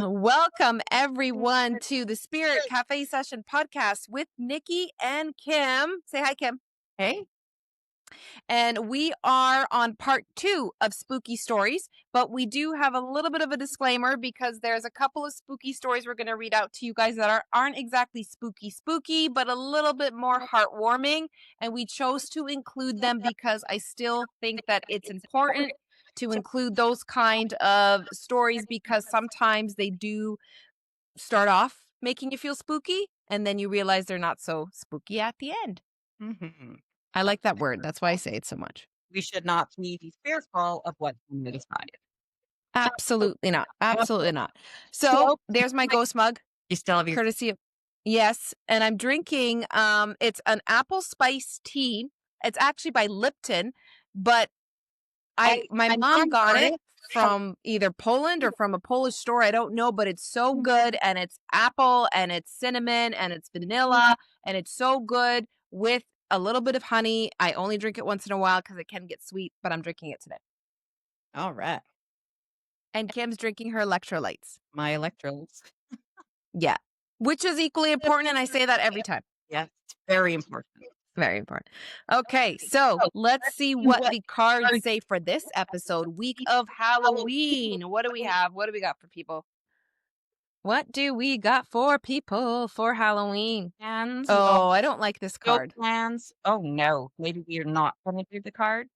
Welcome, everyone, to the Spirit Cafe Session podcast with Nikki and Kim. Say hi, Kim. Hey. And we are on part 2 of spooky stories, but we do have a little bit of a disclaimer because there's a couple of spooky stories we're going to read out to you guys that aren't exactly spooky, but a little bit more heartwarming. And we chose to include them because I still think that it's important to include those kind of stories because sometimes they do start off making you feel spooky and then you realize they're not so spooky at the end. Mhm. I like that word. That's why I say it so much. We should not be fearful of what's on the other side. Absolutely not. Absolutely not. So there's my ghost mug, You still have your courtesy of yes, and I'm drinking it's an apple spice tea. It's actually by Lipton, but my mom got it from either Poland or from a Polish store. I don't know, but it's so good and it's apple and it's cinnamon and it's vanilla and it's so good with a little bit of honey. I only drink it once in a while because it can get sweet, but I'm drinking it today. All right. And Kim's drinking her electrolytes. My electrolytes. Yeah. Which is equally important, and I say that every time. Yes, it's very important. Very important. Okay, so let's see what the cards say for this episode, week of Halloween. What do we have? What do we got for people? What do we got for people for Halloween? Plans. Oh, I don't like this No card. plans. Oh no, maybe we're not going to do the card.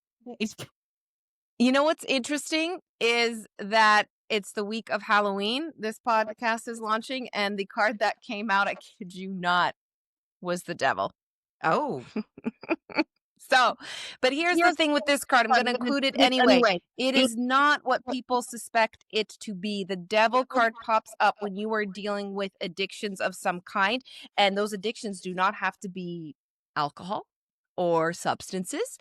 You know what's interesting is that it's the week of Halloween. This podcast is launching, and the card that came out, I kid you not, was the devil. Oh, So, but here's the thing with this card. I'm going to include it anyway. It is not what people suspect it to be. The devil card pops up when you are dealing with addictions of some kind, and those addictions do not have to be alcohol or substances.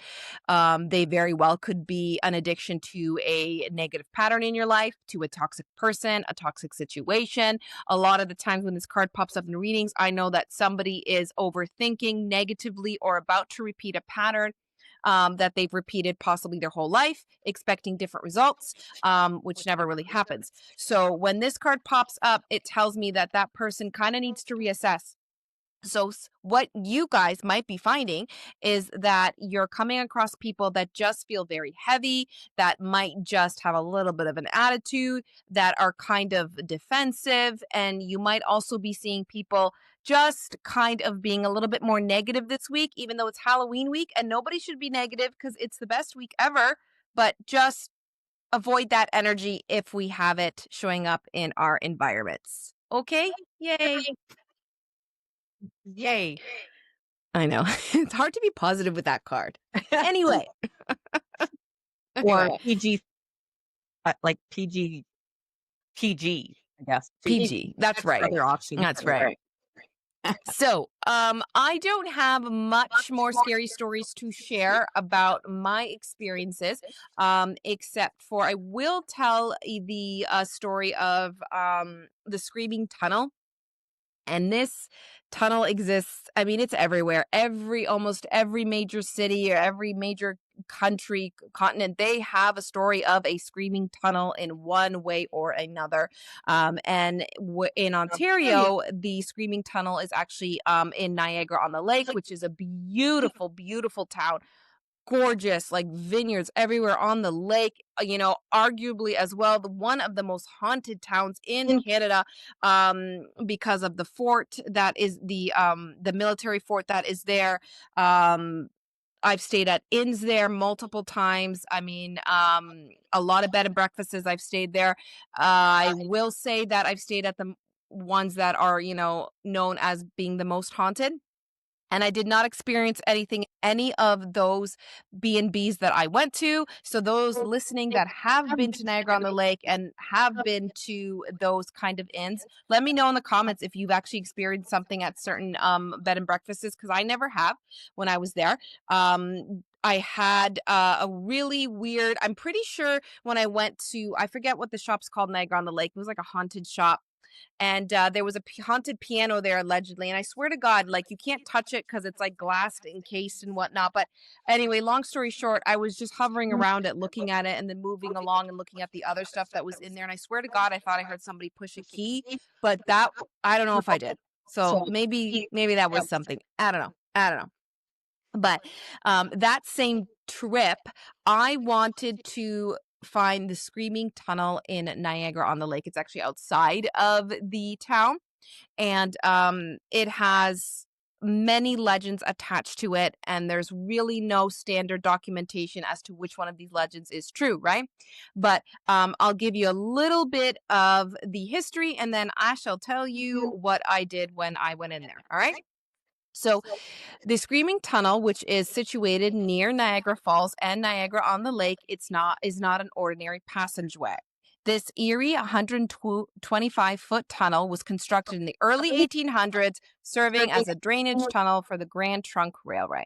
They very well could be an addiction to a negative pattern in your life, to a toxic person, a toxic situation. A lot of the times when this card pops up in readings, I know that somebody is overthinking negatively or about to repeat a pattern that they've repeated possibly their whole life, expecting different results, which never really happens. So when this card pops up, it tells me that that person kind of needs to reassess. So what you guys might be finding is that you're coming across people that just feel very heavy, that might just have a little bit of an attitude, that are kind of defensive, and you might also be seeing people just kind of being a little bit more negative this week, even though it's Halloween week, and nobody should be negative because it's the best week ever, but just avoid that energy if we have it showing up in our environments. Okay? Yay. yay. I know. It's hard to be positive with that card. Anyway. Or PG, like PG, I guess. PG. That's right. Other options. That's right. So, I don't have much more scary stories to share about my experiences, except for I will tell the story of the Screaming Tunnel. And this tunnel exists. I mean, it's everywhere. Almost every major city or every major country, continent, they have a story of a screaming tunnel in one way or another. In Ontario, the screaming tunnel is actually in Niagara on the Lake, which is a beautiful, beautiful town. Gorgeous, like vineyards everywhere on the lake, arguably as well one of the most haunted towns in Canada, because of the fort that is the military fort that is there. I've stayed at inns there multiple times. I mean, a lot of bed and breakfasts I've stayed there. I will say that I've stayed at the ones that are, known as being the most haunted. And I did not experience any of those B&Bs that I went to. So those listening that have been to Niagara on the Lake and have been to those kind of inns, let me know in the comments if you've actually experienced something at certain bed and breakfasts, because I never have when I was there. I had a really weird, I'm pretty sure when I went to, I forget what the shop's called, Niagara on the Lake. It was like a haunted shop. and there was a haunted piano there allegedly. And I swear to God, like you can't touch it because it's like glassed, encased, and whatnot. But anyway, long story short, I was just hovering around it, looking at it, and then moving along and looking at the other stuff that was in there. And I swear to God, I thought I heard somebody push a key, but that I don't know if I did. So maybe that was something. I don't know. I don't know. But that same trip, I wanted to find the Screaming Tunnel in Niagara on the Lake. It's actually outside of the town, and it has many legends attached to it, and there's really no standard documentation as to which one of these legends is true, right? But I'll give you a little bit of the history, and then I shall tell you what I did when I went in there. All right. So, the Screaming Tunnel, which is situated near Niagara Falls and Niagara on the Lake, is not an ordinary passageway. This eerie 125-foot tunnel was constructed in the early 1800s, serving as a drainage tunnel for the Grand Trunk Railway.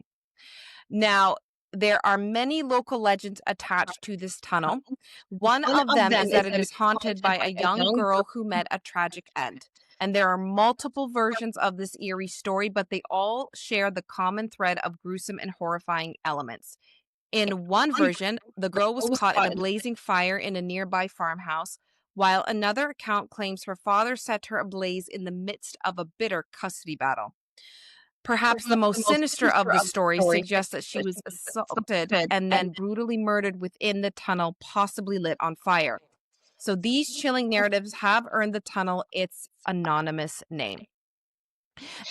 Now, there are many local legends attached to this tunnel. One of them is that it is haunted by a young girl who met a tragic end. And there are multiple versions of this eerie story, but they all share the common thread of gruesome and horrifying elements. In one version, the girl was caught in a blazing fire in a nearby farmhouse, while another account claims her father set her ablaze in the midst of a bitter custody battle. Perhaps the most sinister of the stories suggests that she was assaulted and then brutally murdered within the tunnel, possibly lit on fire. So these chilling narratives have earned the tunnel its anonymous name.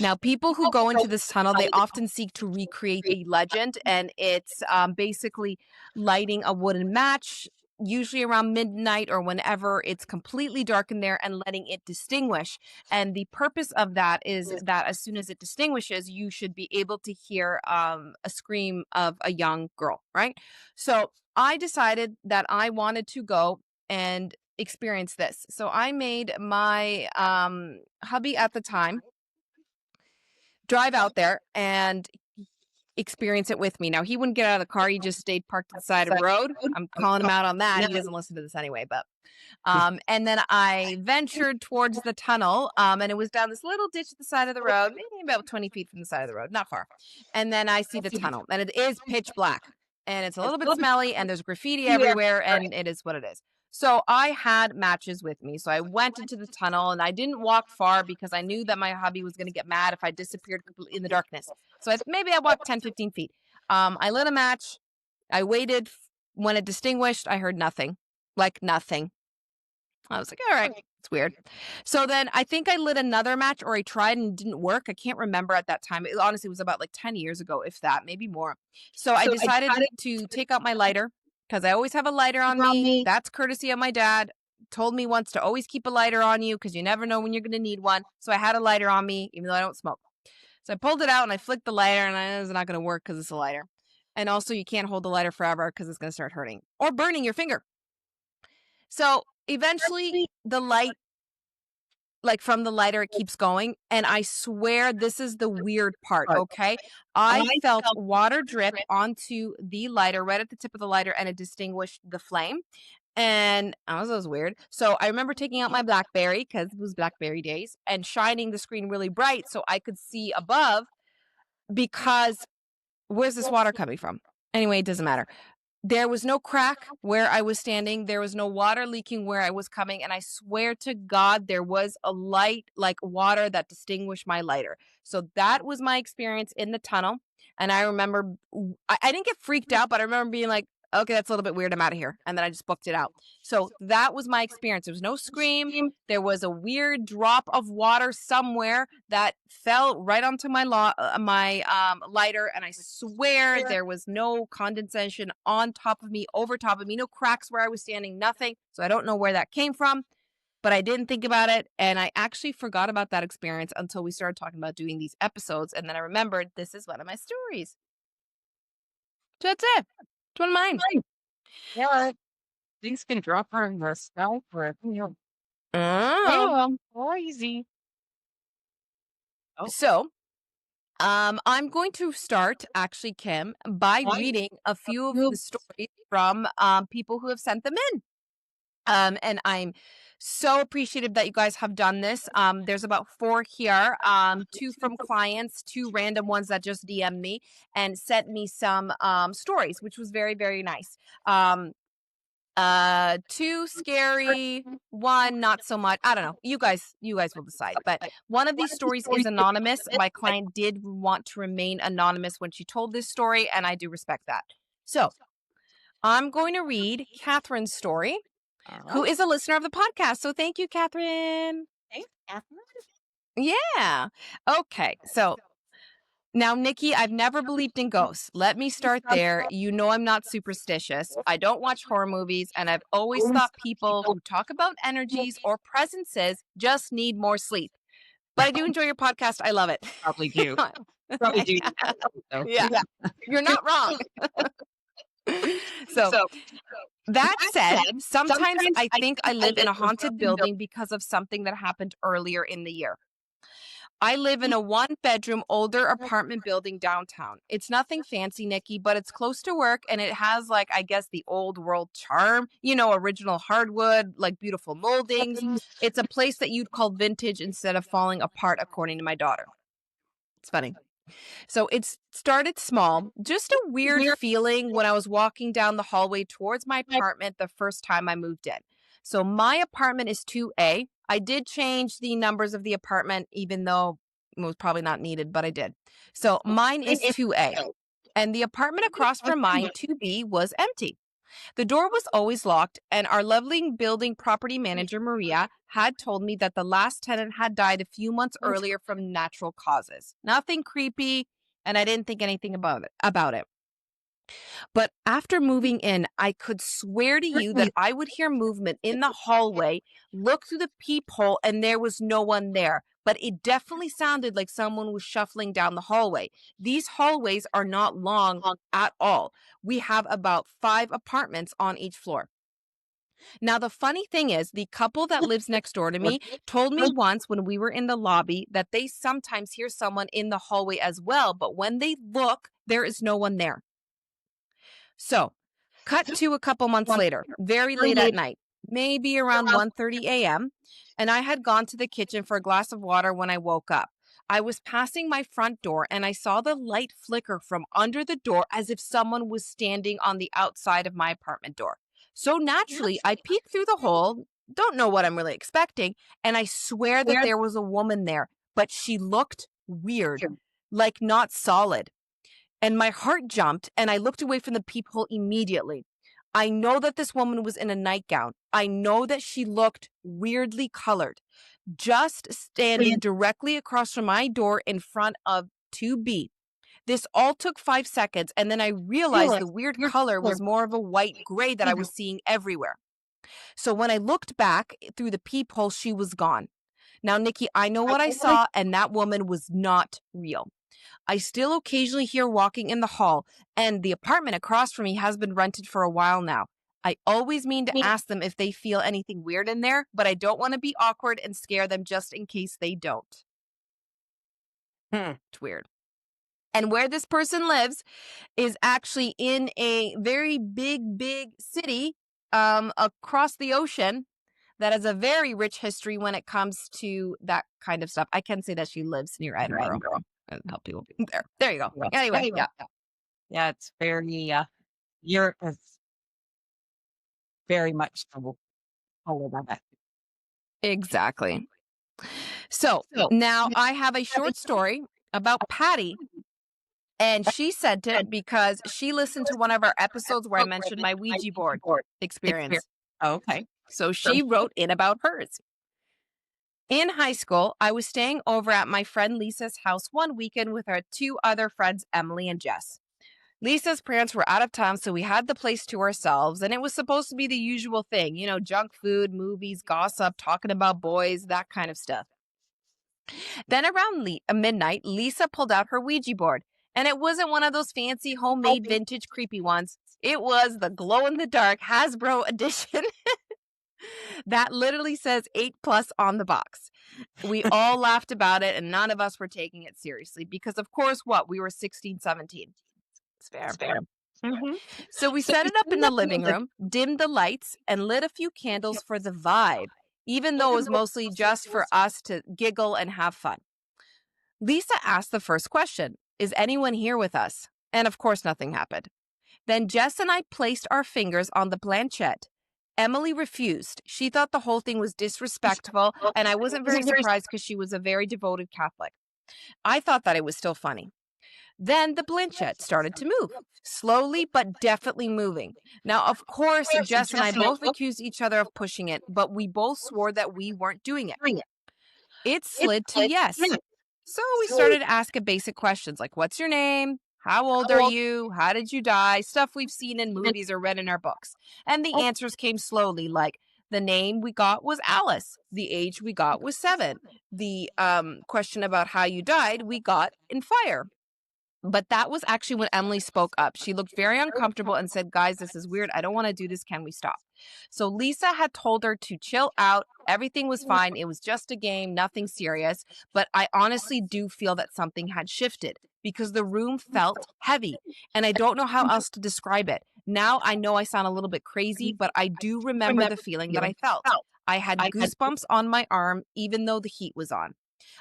Now, people who go into this tunnel, they often seek to recreate the legend, and it's basically lighting a wooden match, usually around midnight or whenever it's completely dark in there, and letting it distinguish. And the purpose of that is that as soon as it distinguishes, you should be able to hear a scream of a young girl, right? So I decided that I wanted to go and experience this. So I made my hubby at the time drive out there and experience it with me. Now, he wouldn't get out of the car. He just stayed parked at the side of the road. I'm calling him out on that. He doesn't listen to this anyway, but and then I ventured towards the tunnel, and it was down this little ditch at the side of the road, maybe about 20 feet from the side of the road, not far. And then I see the tunnel, and it is pitch black, and it's a little bit smelly, and there's graffiti everywhere, and it is what it is. So I had matches with me. So I went into the tunnel, and I didn't walk far because I knew that my hubby was going to get mad if I disappeared completely in the darkness. So maybe I walked 10, 15 feet. I lit a match. I waited. When it distinguished, I heard nothing. Like nothing. I was like, all right, it's weird. So then I think I lit another match, or I tried and it didn't work. I can't remember at that time. It honestly was about like 10 years ago, if that, maybe more. So I decided to take out my lighter because I always have a lighter on me. That's courtesy of my dad. Told me once to always keep a lighter on you because you never know when you're going to need one. So I had a lighter on me, even though I don't smoke. So I pulled it out and I flicked the lighter, and it's not going to work because it's a lighter. And also, you can't hold the lighter forever because it's going to start hurting or burning your finger. So eventually, the light, like from the lighter, it keeps going. And I swear this is the weird part, okay? I felt water drip onto the lighter right at the tip of the lighter, and it distinguished the flame. And that was weird. So I remember taking out my BlackBerry because it was BlackBerry days and shining the screen really bright so I could see above, because where's this water coming from? Anyway, it doesn't matter. There was no crack where I was standing. There was no water leaking where I was coming. And I swear to God, there was a light like water that distinguished my lighter. So that was my experience in the tunnel. And I remember, I didn't get freaked out, but I remember being like, okay, that's a little bit weird. I'm out of here. And then I just booked it out. So that was my experience. There was no scream. There was a weird drop of water somewhere that fell right onto my lighter. And I swear there was no condensation on top of me, over top of me, no cracks where I was standing, nothing. So I don't know where that came from, but I didn't think about it. And I actually forgot about that experience until we started talking about doing these episodes. And then I remembered this is one of my stories. So that's it. It's one of mine. Yeah, things can drop from the sky for Oh. crazy. Oh, So, I'm going to start actually, Kim, by reading a few of the stories from people who have sent them in. And I'm so appreciative that you guys have done this. There's about 4 here, 2 from clients, 2 random ones that just DM'd me and sent me some stories, which was very, very nice. 2 scary, 1 not so much. I don't know. You guys will decide. But one of these stories is anonymous. My client did want to remain anonymous when she told this story, and I do respect that. So, I'm going to read Catherine's story, All who right. is a listener of the podcast. So thank you, Catherine. Thanks, Catherine. Yeah. Okay. So now, Nikki, I've never believed in ghosts. Let me start there. You know, I'm not superstitious. I don't watch horror movies, and I've always thought people who talk about energies or presences just need more sleep. But I do enjoy your podcast. I love it. Probably do. Probably do. So, Yeah. You're not wrong. So, that said, sometimes I think I live in a haunted building because of something that happened earlier in the year. I live in a 1-bedroom older apartment building downtown. It's nothing fancy, Nikki, but it's close to work and it has, like, I guess, the old world charm, original hardwood, like beautiful moldings. It's a place that you'd call vintage instead of falling apart, according to my daughter. It's funny. So it started small, just a weird feeling when I was walking down the hallway towards my apartment the first time I moved in. So my apartment is 2A. I did change the numbers of the apartment, even though it was probably not needed, but I did. So mine is 2A. And the apartment across from mine, 2B, was empty. The door was always locked, and our lovely building property manager, Maria, had told me that the last tenant had died a few months earlier from natural causes. Nothing creepy, and I didn't think anything about it. But after moving in, I could swear to you that I would hear movement in the hallway, look through the peephole, and there was no one there. But it definitely sounded like someone was shuffling down the hallway. These hallways are not long at all. We have about 5 apartments on each floor. Now, the funny thing is, the couple that lives next door to me told me once when we were in the lobby that they sometimes hear someone in the hallway as well, but when they look, there is no one there. So, cut to a couple months later, very late at night, maybe around 1:30 a.m., and I had gone to the kitchen for a glass of water when I woke up. I was passing my front door and I saw the light flicker from under the door as if someone was standing on the outside of my apartment door. So naturally, I peeked through the hole, don't know what I'm really expecting, and I swear that there was a woman there, but she looked weird, like not solid. And my heart jumped, and I looked away from the peephole immediately. I know that this woman was in a nightgown. I know that she looked weirdly colored, just standing directly across from my door in front of 2B. This all took 5 seconds, and then I realized the weird color was more of a white gray that I was seeing everywhere. So when I looked back through the peephole, she was gone. Now, Nikki, I know what I saw, and that woman was not real. I still occasionally hear walking in the hall, and the apartment across from me has been rented for a while now. I always mean to ask them if they feel anything weird in there, but I don't want to be awkward and scare them just in case they don't. It's weird. And where this person lives is actually in a very big, big city across the ocean that has a very rich history when it comes to that kind of stuff. I can say that she lives near Edinburgh. Help people there. There you go. Anyway, yeah. Yeah, it's Europe is very much so all over that. Exactly. So now I have a short story about Patty, and she sent it because she listened to one of our episodes where I mentioned my Ouija board experience. Oh, okay. So she wrote in about hers. In high school, I was staying over at my friend Lisa's house one weekend with our 2 other friends, Emily and Jess. Lisa's parents were out of town, so we had the place to ourselves, and it was supposed to be the usual thing, junk food, movies, gossip, talking about boys, that kind of stuff. Then around midnight, Lisa pulled out her Ouija board, and it wasn't one of those fancy homemade vintage creepy ones. It was the glow-in-the-dark Hasbro edition that literally says 8+ on the box. We all laughed about it, and none of us were taking it seriously because, of course, we were 16, 17. It's fair. Mhm. So we set it up in the living room, dimmed the lights, and lit a few candles for the vibe, even though it was mostly just for us to giggle and have fun. Lisa asked the first question: Is anyone here with us? And of course, nothing happened. Then Jess and I placed our fingers on the planchette. Emily refused. She thought the whole thing was disrespectful, and I wasn't very surprised because she was a very devoted Catholic. I thought that it was still funny. Then the planchette started to move, slowly but definitely moving. Now, of course, Jess and I both accused each other of pushing it, but we both swore that we weren't doing it. It slid to yes. So we started to ask basic questions like, what's your name? How old are you? How did you die? Stuff we've seen in movies or read in our books. And the answers came slowly, like the name we got was Alice. The age we got was 7. The question about how you died, we got in fire. But that was actually when Emily spoke up. She looked very uncomfortable and said, guys, this is weird. I don't want to do this. Can we stop? So Lisa had told her to chill out. Everything was fine. It was just a game, nothing serious. But I honestly do feel that something had shifted because the room felt heavy. And I don't know how else to describe it. Now I know I sound a little bit crazy, but I do remember the feeling that I felt. I had goosebumps on my arm, even though the heat was on.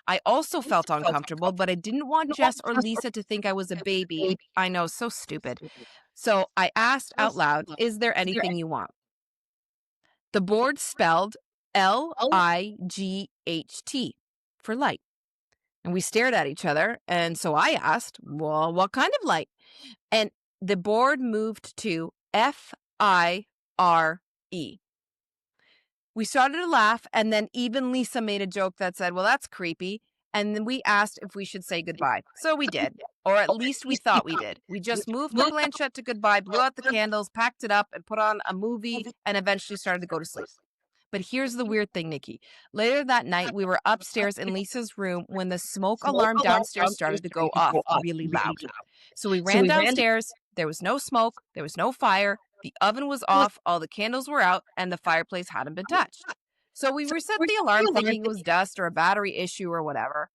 I also felt uncomfortable, but I didn't want Jess or Lisa to think I was a baby. I know, so stupid. So I asked out loud, is there anything you want? The board spelled LIGHT for light. And we stared at each other. And so I asked, well, what kind of light? And the board moved to FIRE. We started to laugh, and then even Lisa made a joke that said, well, that's creepy. And then we asked if we should say goodbye. So we did, or at least we thought we did. We just moved the planchette to goodbye, blew out the candles, packed it up, and put on a movie, and eventually started to go to sleep. But here's the weird thing, Nikki. Later that night, we were upstairs in Lisa's room when the smoke alarm downstairs started to go off really loud. So we ran downstairs. There was no smoke. There was no fire. The oven was off. All the candles were out, and the fireplace hadn't been touched. So we reset the alarm thinking it was dust or a battery issue or whatever.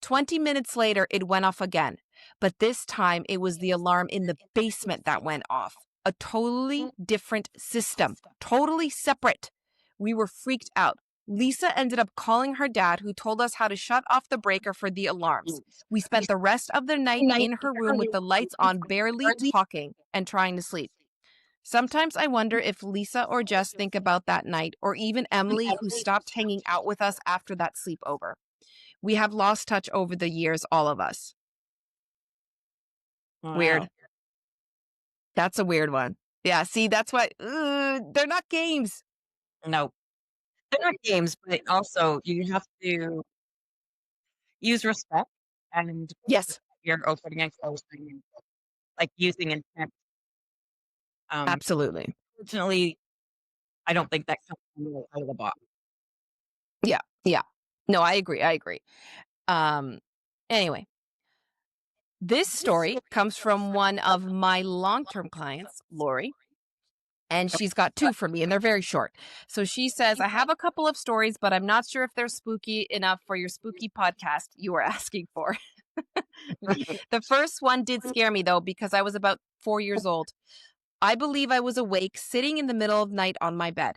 20 minutes later, it went off again. But this time, it was the alarm in the basement that went off. A totally different system. Totally separate. We were freaked out. Lisa ended up calling her dad, who told us how to shut off the breaker for the alarms. We spent the rest of the night in her room with the lights on, barely talking and trying to sleep. Sometimes I wonder if Lisa or Jess think about that night, or even Emily, who stopped hanging out with us after that sleepover. We have lost touch over the years, all of us. Wow. Weird. That's a weird one. Yeah, see, that's why they're not games. No, they're not games, but also you have to use respect and Yes, you're opening and closing, and, like using intent. Um, absolutely. Fortunately, I don't think that comes out of the box. Yeah, yeah. No, I agree. I agree. Anyway, this story comes from one of my long-term clients, Lori, and she's got 2 for me, and they're very short. So she says, I have a couple of stories, but I'm not sure if they're spooky enough for your spooky podcast you were asking for. The first one did scare me, though, because I was about 4 years old. I believe I was awake, sitting in the middle of the night on my bed.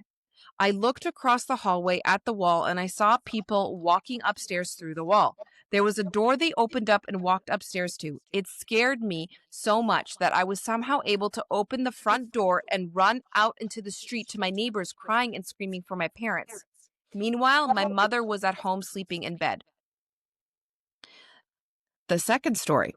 I looked across the hallway at the wall and I saw people walking upstairs through the wall. There was a door they opened up and walked upstairs to. It scared me so much that I was somehow able to open the front door and run out into the street to my neighbors crying and screaming for my parents. Meanwhile, my mother was at home sleeping in bed. The second story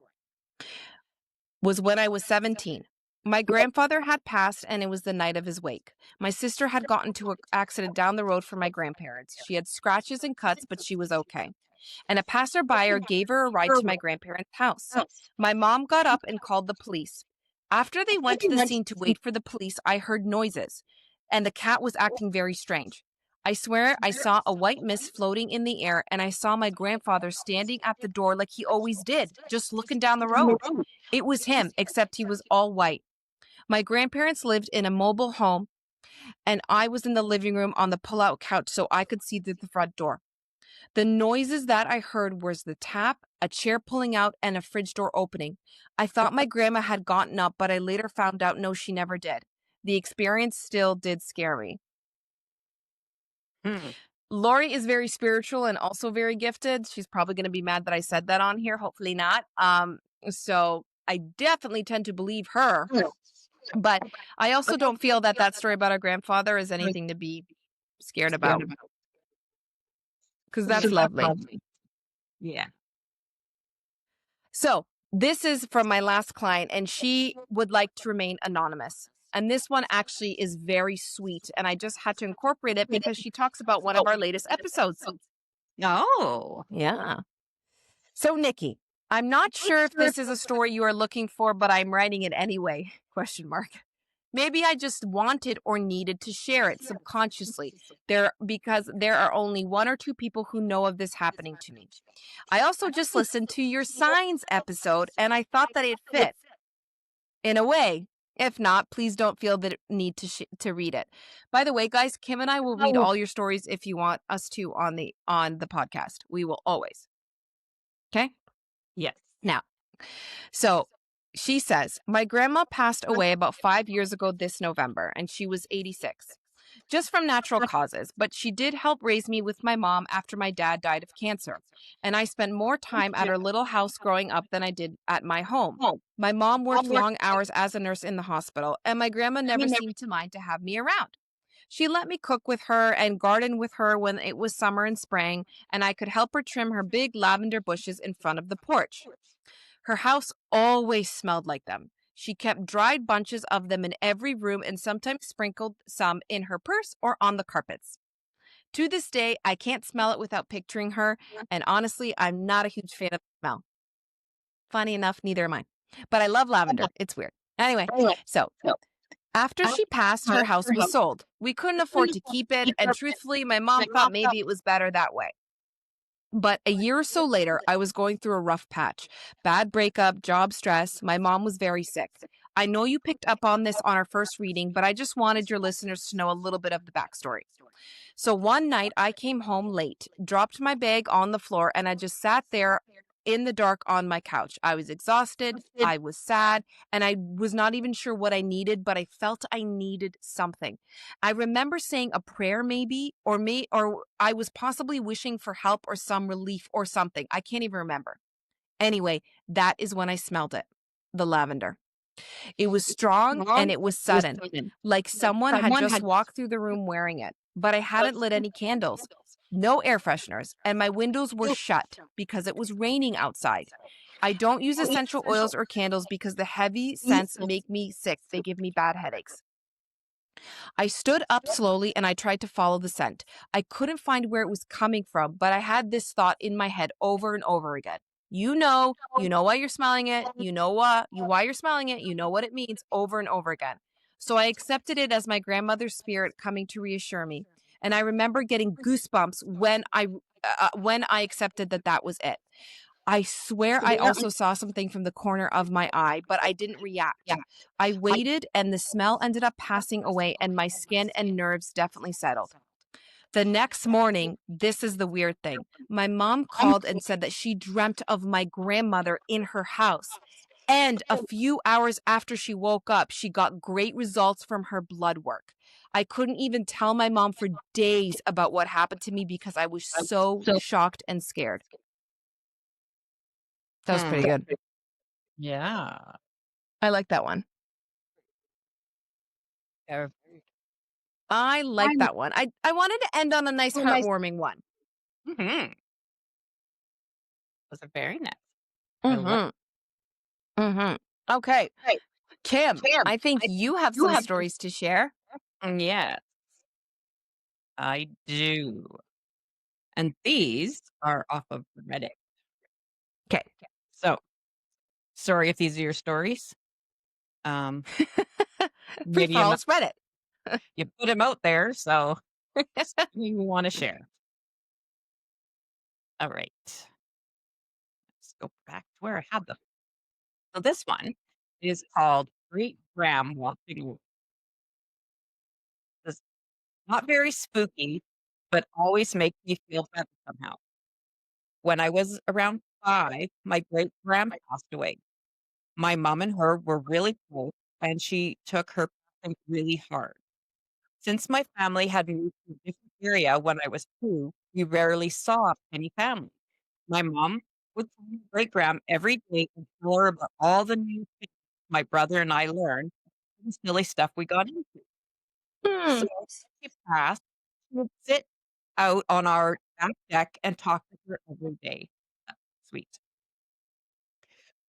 was when I was 17. My grandfather had passed and it was the night of his wake. My sister had gotten to an accident down the road from my grandparents. She had scratches and cuts, but she was okay. And a passerby gave her a ride to my grandparents' house. My mom got up and called the police. After they went to the scene to wait for the police, I heard noises, and the cat was acting very strange. I swear I saw a white mist floating in the air, and I saw my grandfather standing at the door like he always did, just looking down the road. It was him, except he was all white. My grandparents lived in a mobile home, and I was in the living room on the pull-out couch so I could see through the front door. The noises that I heard was the tap, a chair pulling out, and a fridge door opening. I thought my grandma had gotten up, but I later found out no, she never did. The experience still did scare me. Hmm. Lori is very spiritual and also very gifted. She's probably going to be mad that I said that on here. Hopefully not. So I definitely tend to believe her, but I also don't feel that that story about our grandfather is anything to be scared about because that's lovely. Yeah. So this is from my last client, and she would like to remain anonymous. And this one actually is very sweet, and I just had to incorporate it because she talks about one of our latest episodes. Oh. Yeah. So, Nikki, I'm not sure if this is a story you are looking for, but I'm writing it anyway. Question mark. Maybe I just wanted or needed to share it subconsciously. Because there are only one or two people who know of this happening to me. I also just listened to your signs episode and I thought that it fit in a way. If not, please don't feel the need to read it. By the way, guys, Kim and I will read all your stories if you want us to on the podcast. We will always. Okay? Yes. Now, so she says, my grandma passed away about 5 years ago this November, and she was 86. Just from natural causes, but she did help raise me with my mom after my dad died of cancer. And I spent more time at her little house growing up than I did at my home. My mom worked long hours as a nurse in the hospital, and my grandma never seemed to mind to have me around. She let me cook with her and garden with her when it was summer and spring, and I could help her trim her big lavender bushes in front of the porch. Her house always smelled like them. She kept dried bunches of them in every room and sometimes sprinkled some in her purse or on the carpets. To this day, I can't smell it without picturing her, and honestly, I'm not a huge fan of the smell. Funny enough, neither am I. But I love lavender. It's weird. Anyway, so after she passed, her house was sold. We couldn't afford to keep it, and truthfully, my mom thought maybe it was better that way. But a year or so later, I was going through a rough patch. Bad breakup, job stress. My mom was very sick. I know you picked up on this on our first reading, but I just wanted your listeners to know a little bit of the backstory. So one night I came home late, dropped my bag on the floor, and I just sat there in the dark on my couch. I was exhausted, I was sad, and I was not even sure what I needed, but I felt I needed something. I remember saying a prayer maybe, or I was possibly wishing for help or some relief or something. I can't even remember. Anyway, that is when I smelled it. The lavender. It was strong and it was sudden, like someone had just walked through the room wearing it. But I hadn't lit any candles, no air fresheners, and my windows were shut because it was raining outside. I don't use essential oils or candles because the heavy scents make me sick. They give me bad headaches. I stood up slowly and I tried to follow the scent. I couldn't find where it was coming from, but I had this thought in my head over and over again. You know why you're smelling it. Why you're smelling it. You know what it means over and over again. So I accepted it as my grandmother's spirit coming to reassure me. And I remember getting goosebumps when I accepted that that was it. I swear I also saw something from the corner of my eye, but I didn't react. I waited and the smell ended up passing away and my skin and nerves definitely settled. The next morning, this is the weird thing. My mom called and said that she dreamt of my grandmother in her house. And a few hours after she woke up, she got great results from her blood work. I couldn't even tell my mom for days about what happened to me because I was so shocked and scared. That was pretty good. Yeah. I like that one. Uh, I like that one. I wanted to end on a nice heartwarming one. mhm. Was a very nice. I love. Mhm. Mhm. Okay. Kim, I think you have some stories to share. Yes, I do. And these are off of Reddit. Okay. So sorry if these are your stories. Um, Free maybe for you, all, spread it. you put them out there, so you want to share. All right. Let's go back to where I had them. So this one is called Great Graham Walking. It's not very spooky, but always makes me feel better somehow. When I was around 5, my great grand passed away. My mom and her were really close, and she took her passing really hard. Since my family had moved to a different area when I was 2, we rarely saw any family. My mom would call my great grand every day and tell her about all the new things my brother and I learned and the silly stuff we got into. So Hmm. when she passed, she would sit out on our back deck and talk to her every day. That's sweet.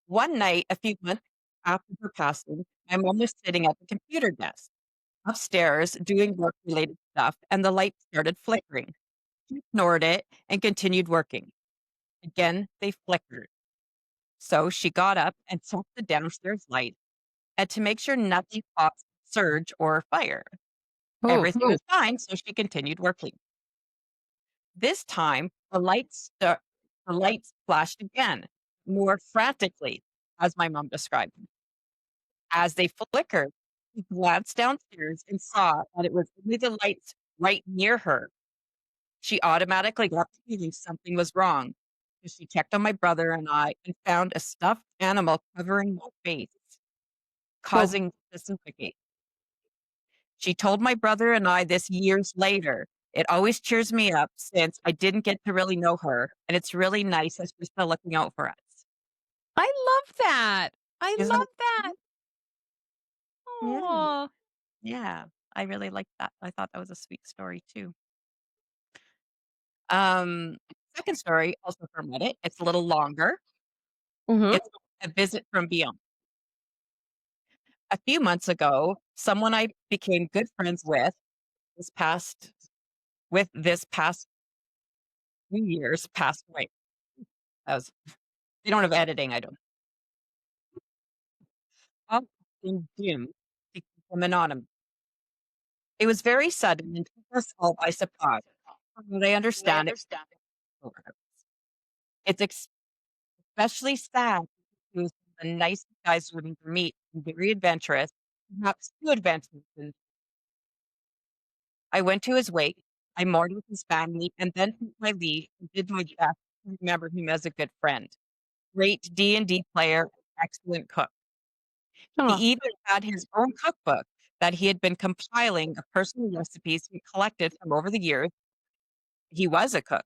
One night, a few months after her passing, my mom was sitting at the computer desk upstairs doing work-related stuff, and the light started flickering. She ignored it and continued working. Again, they flickered. So she got up and checked the downstairs light and to make sure nothing caused surge or fire. Oh. Everything was fine, so she continued working. This time, the lights flashed again, more frantically, as my mom described it. As they flickered, she glanced downstairs and saw that it was only the lights right near her. She automatically got the feeling something was wrong. So she checked on my brother and I and found a stuffed animal covering my face, Oh. causing to suffocate. She told my brother and I this years later. It always cheers me up since I didn't get to really know her, and it's really nice that she's still looking out for us. I love that. I Isn't love it that. sweet? Yeah, Oh. yeah. I really liked that. I thought that was a sweet story too. Um, Second story, also from Reddit. It's a little longer. Mhm. It's a visit from beyond. A few months ago, someone I became good friends with this past this past few years passed away. That was they don't have editing, I don't. In June to keep them anonymous. It was very sudden and took us all by surprise. From what I understand, it's especially sad because he was one of the nicest guys you would ever meet and very adventurous, perhaps too adventurous. And I went to his wake. I mourned with his family and then took my leave and did my best to remember him as a good friend. Great D&D player, excellent cook. He Oh. even had his own cookbook that he had been compiling of personal recipes he collected from over the years. He was a cook.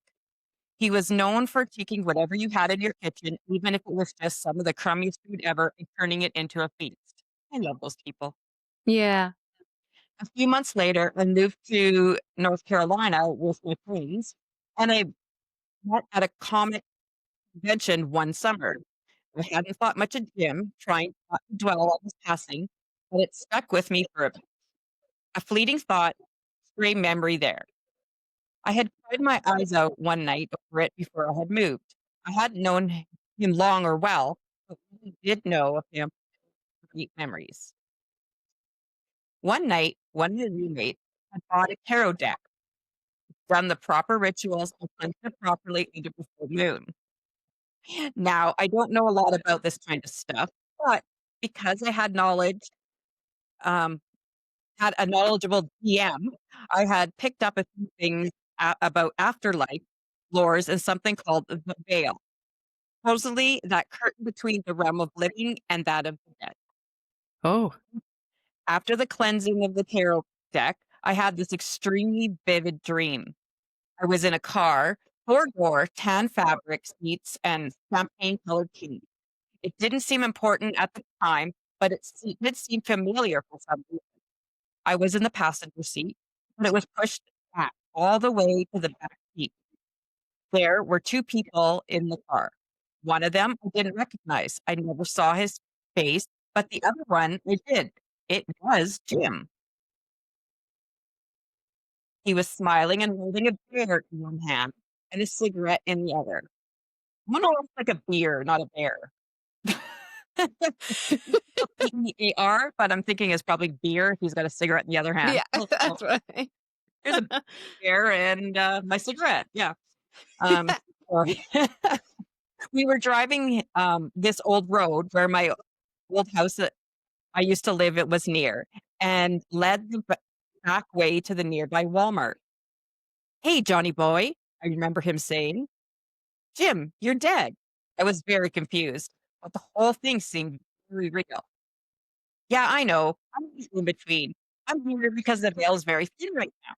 He was known for taking whatever you had in your kitchen, even if it was just some of the crummiest food ever, and turning it into a feast. I love those people. Yeah. A few months later, I moved to North Carolina with my friends, and I met at a comic convention one summer. I hadn't thought much of Jim, trying not to dwell on his passing, but it stuck with me for a fleeting thought, stray memory there. I had cried my eyes out one night over it before I had moved. I hadn't known him long or well, but what I did know of him were great memories. One night, one of his roommates had bought a tarot deck, done the proper rituals, and cleansed it properly under the full moon. Now, I don't know a lot about this kind of stuff, but because I um, had a knowledgeable DM, I had picked up a few things about afterlife lores and something called the veil. Supposedly, that curtain between the realm of living and that of the dead. Oh. After the cleansing of the tarot deck, I had this extremely vivid dream. I was in a car, four-door, tan fabric seats, and champagne-colored keys. It didn't seem important at the time, but it did seem familiar for some reason. I was in the passenger seat, but it was pushed back all the way to the back seat. There were 2 people in the car. One of them I didn't recognize. I never saw his face, but the other one I did. It was Jim. He was smiling and holding a bear in one hand and a cigarette in the other. One almost like a beer, not a bear. Bear, but I'm thinking it's probably beer if he's got a cigarette in the other hand. Yeah, Oh, oh, that's right. here's a bear and, my cigarette, yeah. Um, sorry. We were driving, this old road where my old house that I used to live it was near, and led the back way to the nearby Walmart. "Hey, Johnny boy," I remember him saying. "Jim, you're dead." I was very confused, but the whole thing seemed very real. Yeah, I know. I'm just in between. I'm here because the veil is very thin right now,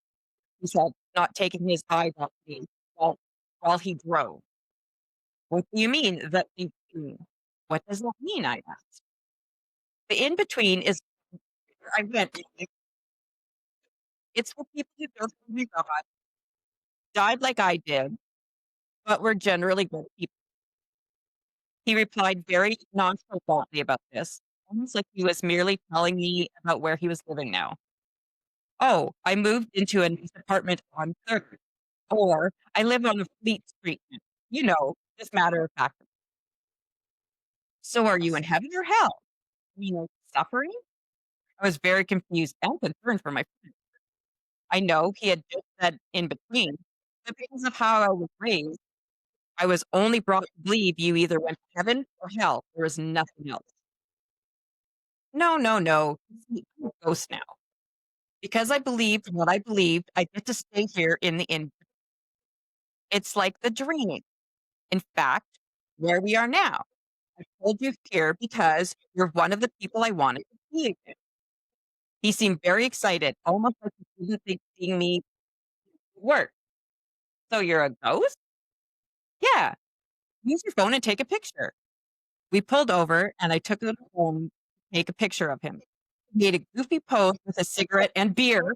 he said, not taking his eyes off me while, while he drove. What do you mean, the in between? What does that mean? I asked. The in between is where I went. It's for people who don't believe God, died like I did, but were generally good people. He replied very nonchalantly about this, almost like he was merely telling me about where he was living now. Oh, I moved into a nice apartment on Third, or I live on a Fleet Street now. Just matter of fact. So are you in heaven or hell? Suffering? I was very confused and concerned for my friend. I know he had just said in between, but because of how I was raised, I was only brought to believe you either went to heaven or hell. There was nothing else. No, no, no. You see, I'm a ghost now. Because I believed what I believed, I get to stay here in the in. It's like the dream. In fact, where we are now. I told you here because you're one of the people I wanted to see again. He seemed very excited, almost like he didn't think seeing me work. So you're a ghost? Yeah. Use your phone and take a picture. We pulled over and I took it home to take a picture of him. He made a goofy pose with a cigarette and beer,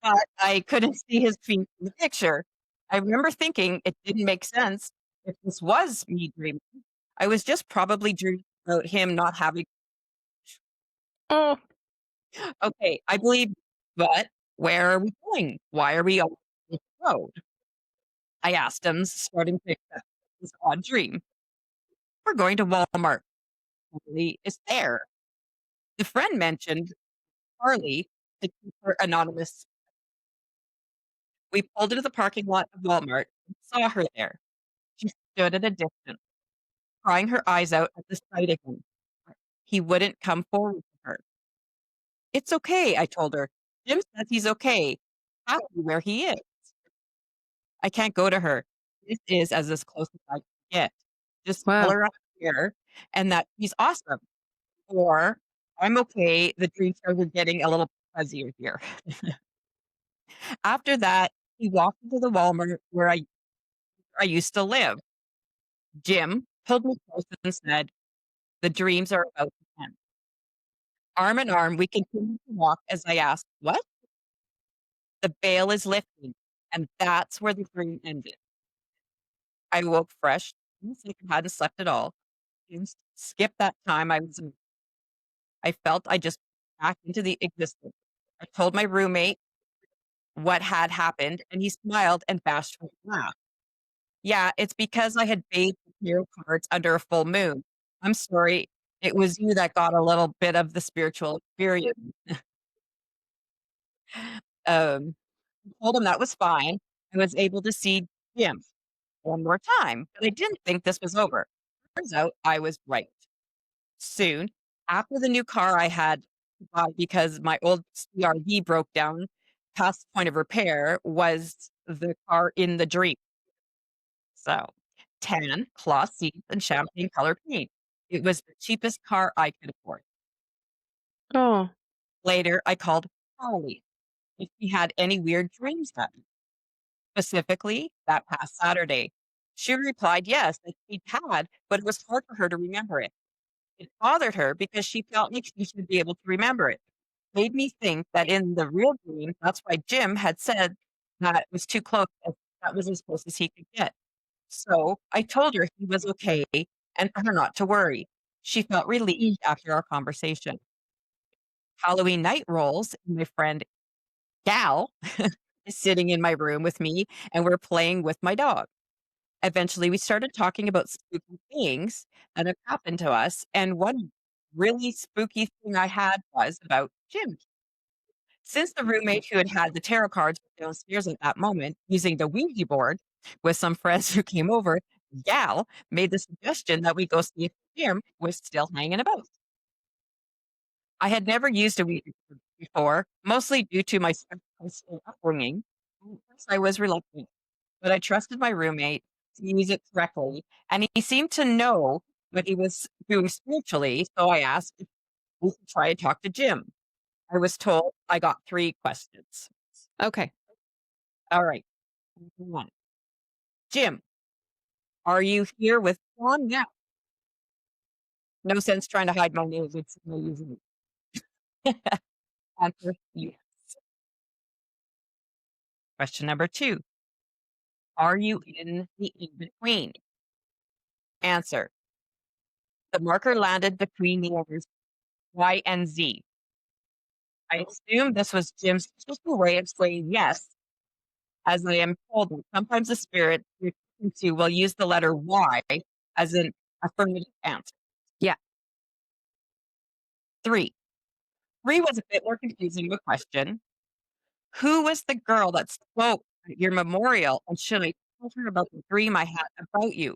but I couldn't see his feet in the picture. I remember thinking it didn't make sense if this was me dreaming. I was just probably dreaming about him not having. Oh, Okay, I believe, but where are we going? Why are we on this road? I asked him, starting to accept this odd dream. We're going to Walmart. Charlie is there. The friend mentioned Charlie to keep her anonymous. We pulled into the parking lot of Walmart and saw her there. She stood at a distance, crying her eyes out at the sight of him. He wouldn't come forward to her. It's okay, I told her. Jim says he's okay. Happy where he is. I can't go to her. This is as close as I can get. Just tell wow. her I'm here and that he's awesome. Or I'm okay. The dream started getting a little fuzzier here. After that, he walked into the Walmart where I used to live. Jim pulled me close and said, the dreams are about to end. Arm in arm, we continued to walk as I asked, what? The veil is lifting. And that's where the dream ended. I woke fresh, almost like I hadn't slept at all. And skipped that time I felt I just back into the existence. I told my roommate what had happened, and he smiled and bashfully laughed. Yeah, it's because I had bathed the tarot cards under a full moon. I'm sorry. It was you that got a little bit of the spiritual experience. I told him that was fine. I was able to see Jim one more time, but I didn't think this was over. Turns out I was right. Soon, after the new car I had bought because my old CRV broke down past the point of repair was the car in the dream. So, tan, cloth seats, and champagne color paint. It was the cheapest car I could afford. Oh, Later, I called Holly if she had any weird dreams that night, specifically that past Saturday. She replied yes, that she had, but it was hard for her to remember it. It bothered her because she felt like she should be able to remember it. Made me think that in the real dream, that's why Jim had said that it was too close, that was as close as he could get. So I told her he was okay and for her not to worry. She felt relieved after our conversation. Halloween night rolls, and my friend Gal is sitting in my room with me, and we're playing with my dog. Eventually, we started talking about spooky things that have happened to us, and one really spooky thing I had was about Jim. Since the roommate who had had the tarot cards was downstairs at that moment using the Ouija board with some friends who came over, Gal made the suggestion that we go see if Jim was still hanging about. I had never used a Ouija board before, mostly due to my skeptical upbringing. At first I was reluctant, but I trusted my roommate to use it correctly, and he seemed to know what he was doing spiritually, so I asked if we could try and talk to Jim. I was told I got 3 questions. Okay. All right. 1. Jim, are you here with John now? No sense trying to hide my name. It's no use. Answer, yes. Question number 2. Are you in the in-between? Answer. The marker landed between the letters Y and Z. I assume this was Jim's typical way of saying yes, as I am told that sometimes the spirit you're talking to will use the letter Y as an affirmative answer. Yeah. 3. 3 was a bit more confusing of a question. Who was the girl that spoke at your memorial, and should I tell her about the dream I had about you?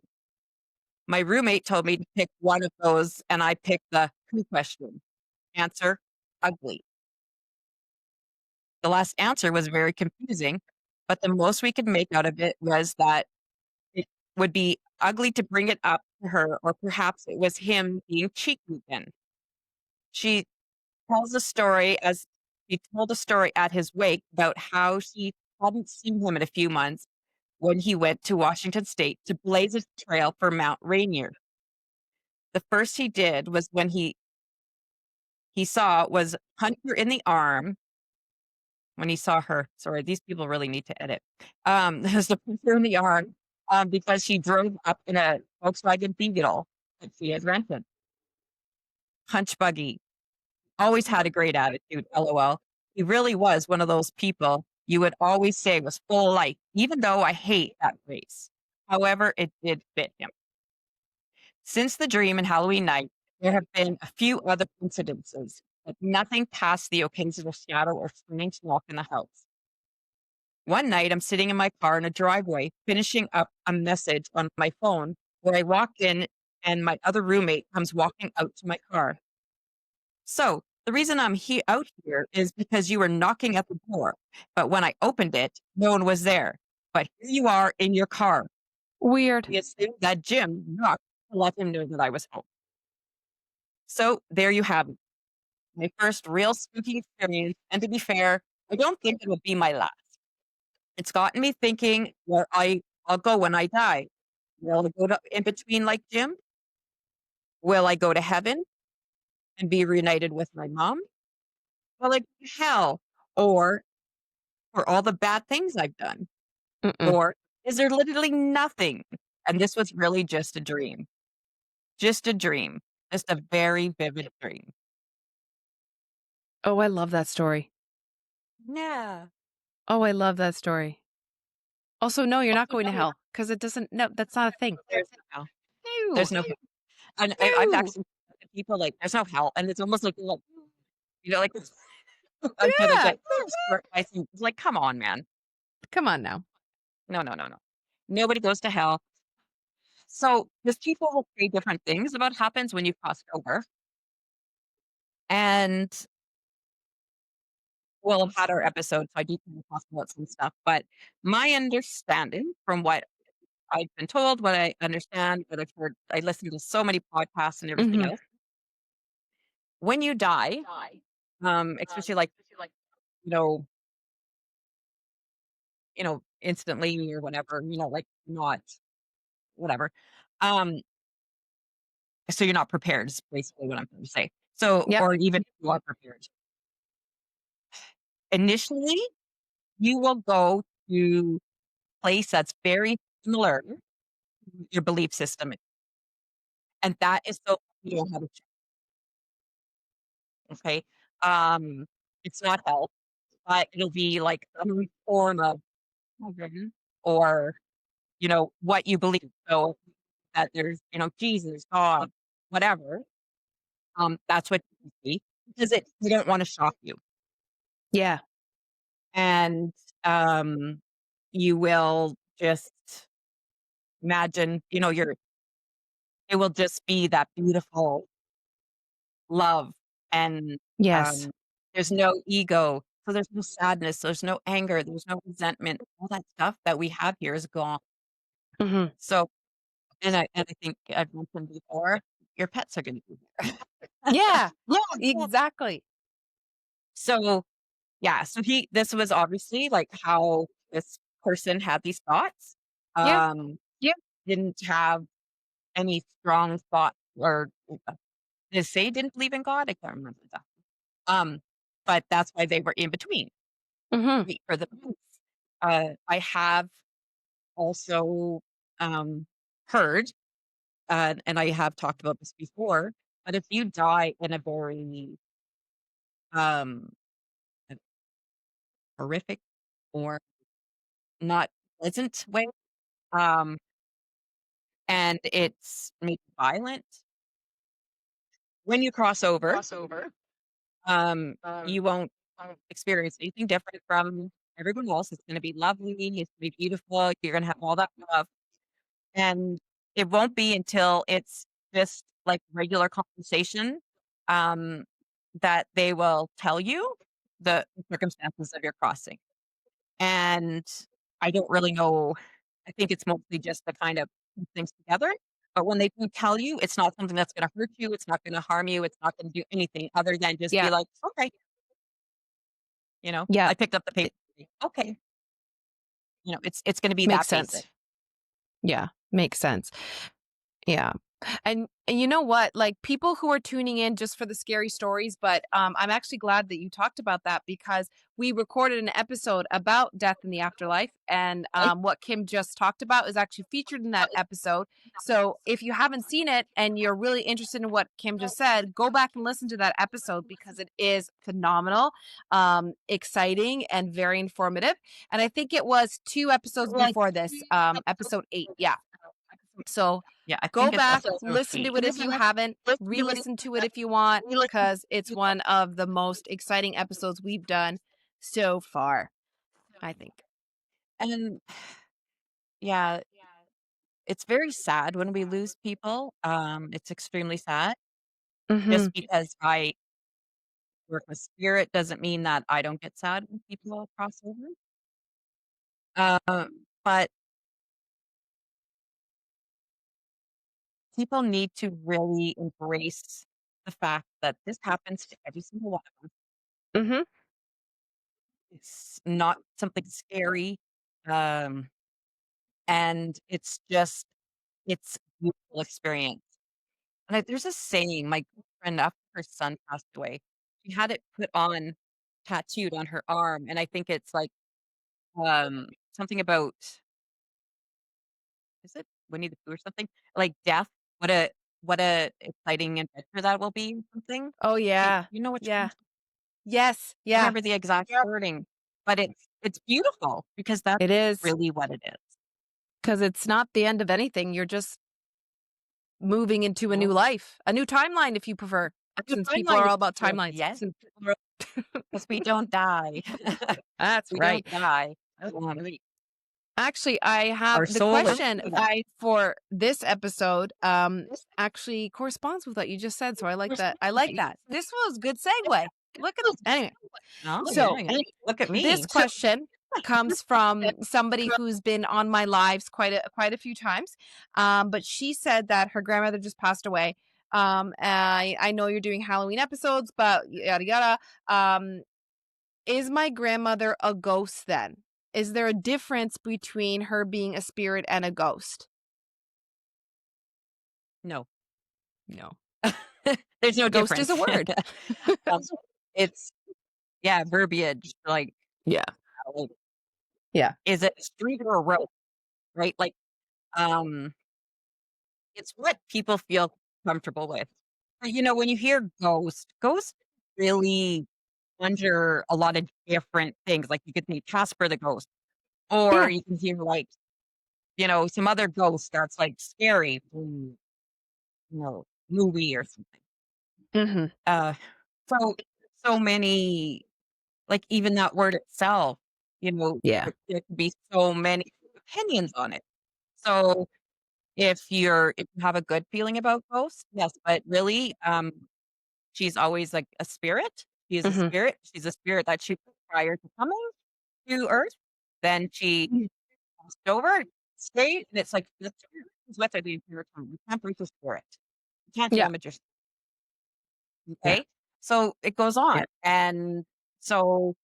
My roommate told me to pick one of those, and I picked the who question. Answer, ugly. The last answer was very confusing, but the most we could make out of it was that it would be ugly to bring it up to her, or perhaps it was him being cheeky again. She tells a story as he told a story at his wake about how she hadn't seen him in a few months when he went to Washington State to blaze a trail for Mount Rainier. The first he did was when he saw was punch her in the arm when he saw her. Sorry, these people really need to edit. There's the punch her in the arm because she drove up in a Volkswagen Beetle that she had rented. Punch buggy. Always had a great attitude, LOL. He really was one of those people you would always say was full of life, even though I hate that phrase. However, it did fit him. Since the dream and Halloween night, there have been a few other incidences, but nothing past the occasional shadow or strange knock in the house. One night, I'm sitting in my car in a driveway, finishing up a message on my phone, where I walk in and my other roommate comes walking out to my car. So the reason I'm out here is because you were knocking at the door, but when I opened it, no one was there. But here you are in your car. Weird. He assumed that Jim knocked to let him know that I was home. So there you have it. My first real spooky experience. And to be fair, I don't think it will be my last. It's gotten me thinking where I'll go when I die. Will I go to in between like Jim? Will I go to heaven and be reunited with my mom? Will I go to hell? Or for all the bad things I've done? Mm-mm. Or is there literally nothing? And this was really just a dream. Just a dream. Just a very vivid dream. Oh, I love that story. Yeah. Oh, I love that story. Also, no, you're not Also, going no, to you're hell because it doesn't. No, that's not a thing. there's no hell. No, There's no hell. And I've no. actually said to people like, "There's no hell," and it's almost like, you know, like it's I'm gonna Yeah. get struck by some it's like, "Come on, man. Come on now. No, no, no, no. Nobody goes to hell." So, because people will say different things about happens when you cross over, and we'll have had our episodes, so I do kind of talk about some stuff, but my understanding from what I've been told, what I understand, what I've heard I listen to so many podcasts and everything Hmm. else. When you die, especially like, you know instantly or whatever, like not whatever. Um, so you're not prepared is basically what I'm trying to say. So, Yep. or even if you are prepared. Initially, you will go to a place that's very similar to your belief system. And that is so you don't have a okay. Um, it's not hell, but it'll be like some form of heaven or, what you believe. So that there's, Jesus, God, whatever. That's what you see because they don't want to shock you. Yeah. And you will just imagine, it will just be that beautiful love and Yes. um there's no ego. So there's no sadness, there's no anger, there's no resentment. All that stuff that we have here is gone. Mhm. So, and I think I've mentioned before, your pets are gonna be there. Yeah, Yeah, yeah. exactly. So, yeah, so he this was obviously, like, how this person had these thoughts. Yeah, Yeah, didn't have any strong thought or they say didn't believe in God? I can't remember that. Um, but that's why they were in between, mhm, wait for the prince. I have also, um, heard, and I have talked about this before, but if you die in a very, um, horrific or not pleasant way, um, and it's maybe violent, when you cross over, you won't experience anything different from everyone else. It's gonna be lovely, it's gonna be beautiful, you're gonna have all that love, and it won't be until it's just like regular conversation, um, that they will tell you the circumstances of your crossing. And I don't really know. I think it's mostly just to kind of put things together. But when they do tell you, it's not something that's going to hurt you. It's not going to harm you. It's not going to do anything other than just be yeah, like, okay, yeah, I picked up the paper. it Okay, it's going to be makes that basic. sense. Yeah, makes sense. Yeah. And you know what? Like people who are tuning in just for the scary stories, but I'm actually glad that you talked about that because we recorded an episode about death in the afterlife, and Okay? what Kim just talked about is actually featured in that episode. So if you haven't seen it and you're really interested in what Kim just said, go back and listen to that episode because it is phenomenal, exciting, and very informative. And I think it was two episodes Like, before this, episode 8. Yeah. So yeah, I go think it's back, episode listen to eight. it if you haven't, re-listen to it if you want, because it's one of the most exciting episodes we've done so far, I think. And yeah, it's very sad when we lose people. It's extremely sad. Mhm. Just because I work with spirit doesn't mean that I don't get sad when people cross over. But people need to really embrace the fact that this happens to every single one of us. Mhm. It's not something scary. Um, and it's a beautiful experience. And there's a saying, my girlfriend, after her son passed away, she had it put on, tattooed on her arm. And I think it's like, something about, is it Winnie the Pooh or something? Like death. What a exciting adventure that will be or something. Oh, yeah. You know which one? Yeah. Yes. I Yeah. remember the exact wording, but it's beautiful because that's It is, really what it is, because it's not the end of anything. You're just moving into you a new know? life, a new timeline if you prefer, A good since people timeline are if all you about prefer. timelines. Yes, because we don't die. That's We right. don't die. Um, Actually, I our have the soul is question for this episode, actually corresponds with what you just said, so I like that. I like that. This was a good segue. Look at anyway. Oh, yeah, So, yeah. Look at this me. question comes from somebody who's been on my lives quite a few times. But she said that her grandmother just passed away. I know you're doing Halloween episodes, but yada yada. Is my grandmother a ghost then? Is there a difference between her being a spirit and a ghost? No. No. There's no Ghost is difference. a word. Um, it's yeah, verbiage, Yeah. like, Yeah. is it a street or a road, right? Like, um, it's what people feel comfortable with. But, when you hear ghost really conjure a lot of different things. Like, you could say Casper the ghost, or Yeah. you can hear, like, some other ghost that's, like, scary from, movie or something. Mhm. Uh, so so many like, even that word itself, Yeah. there could be so many opinions on it. So, if you have a good feeling about ghosts, yes, but really, she's always, like, a spirit. She is a Mhm. spirit. She's a spirit that she prior to coming to Earth, then she passed over. stay, and it's like the spirit is with her the entire time. You can't break the spirit. You can't Yeah. damage your Yeah. okay? So it goes Yeah. on. And so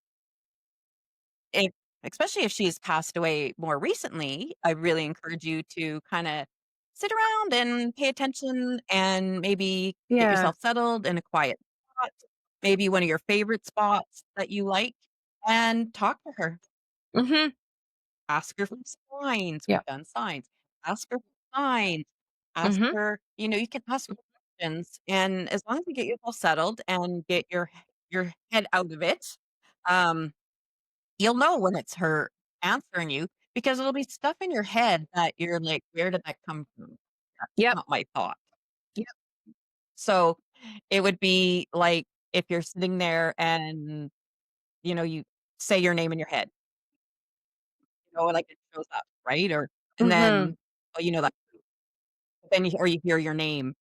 if especially if she's passed away more recently, I really encourage you to kinda sit around and pay attention and maybe get Yeah. yourself settled in a quiet spot, maybe one of your favorite spots that you like, and talk to her. Mhm. Ask her for signs. Yeah. We've done signs. Ask her for signs. Ask Mhm. her, you can ask her questions, and as long as you get yourself settled and get your head out of it, um, you'll know when it's her answering you because it'll be stuff in your head that you're like, "Where did that come from? That's Yep. not my thought." Yep. So, it would be like if you're sitting there and, you say your name in your head, like it shows up, right? And Mhm. then, that then you hear your name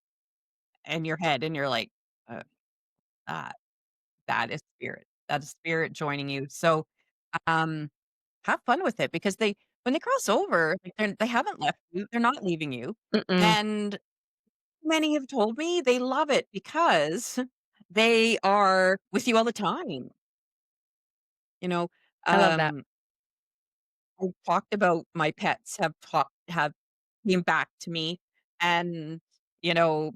in your head and you're like, uh, "Ah, that is spirit. That is spirit joining you." So, um, have fun with it because when they cross over, like, they haven't left you, they're not leaving you, Mm-mm. and many have told me they love it because they are with you all the time, you know? I love that. Um, I've talked about my pets have came back to me and, you know,